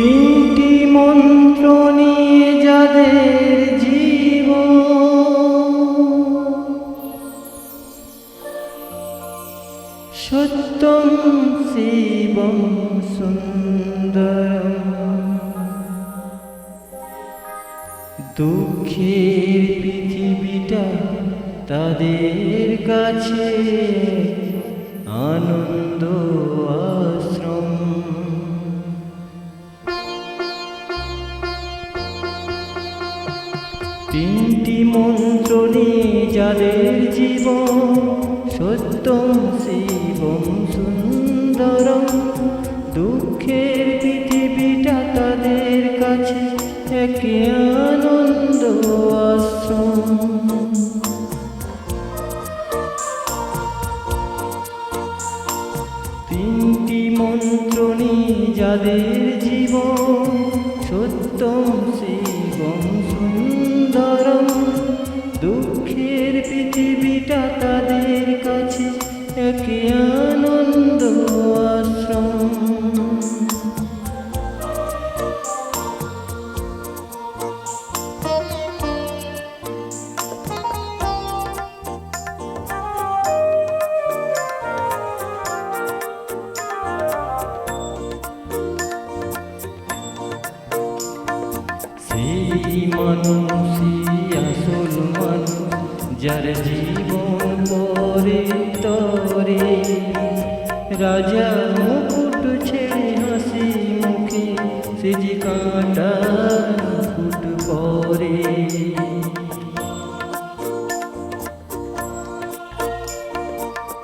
তিনটি মন্ত্র নিয়ে যাদের জীবন, সত্যম শিবম সুন্দরম। দুঃখের পৃথিবীটা তাদের কাছে আনন্দ আশ্রম। তিনটি মন্ত্র নিয়ে যাদের জীবন, সত্যম শিবম সুন্দরম। দুঃখের পৃথিবীটা তাদের কাছে এক আনন্দ আশ্রম। তিনটি মন্ত্র নিয়ে যাদের জীবন, সত্যম শিবম সুন্দরম। দুঃখের পৃথিবীটা তাদের কাছে এক আনন্দ আশ্রম। সেই মানুষই আসল মানুষ, যার জীবন পরে তরে। রাজা মুকুট ছেড়ে হাসি মুখে, সে যে কাঁটা মুকুট পরে।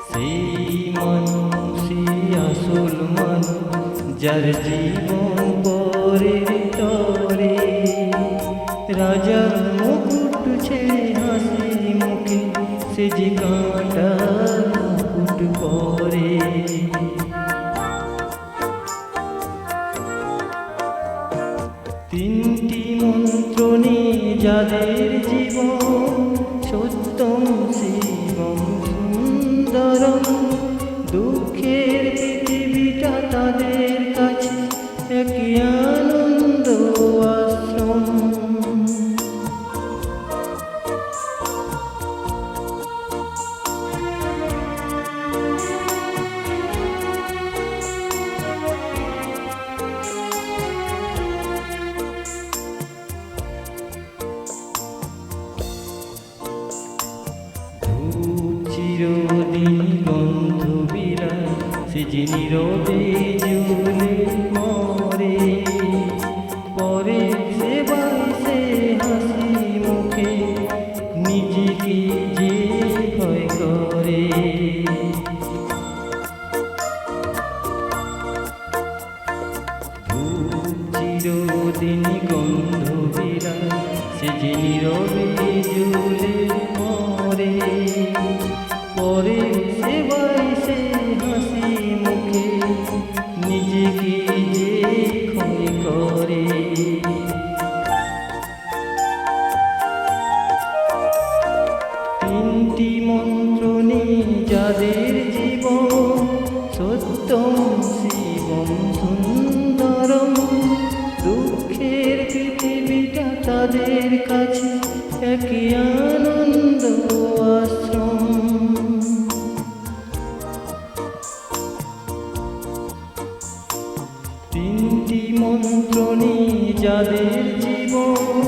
সেই মানুষই আসল মানুষ, যার জীবন পরে তরে। রাজা মুকুট ছেড়ে হাসি মুখে, সে যে কাঁটা মুকুট পরে। তিনটি মন্ত্র নিয়ে যাদের জীবন, সত্যম শিবম সুন্দরম। দুঃখের পৃথিবীটা তাদের কাছে এক আনন্দ আশ্রম। চিরদিন গন্ধ বিলায়, সে যে নীরবে জ্বলে মরে। পরে সেবায় সে হাসি মুখে, নিজেকে যে ভয় করে। চিরদিন গন্ধ বিলায়, সে যে নীরবে জ্বলে মরে। পরে সেবায় সে হাসি মুখে, নিজেকে যে ক্ষয় করে। তিনটি মন্ত্র নিয়ে যাদের জীবন, সত্যম শিবম সুন্দরম। দুঃখের পৃথিবীটা তাদের কাছে এক আনন্দ আশ্রম। তিনটি মন্ত্র নিয়ে যাদের জীবন,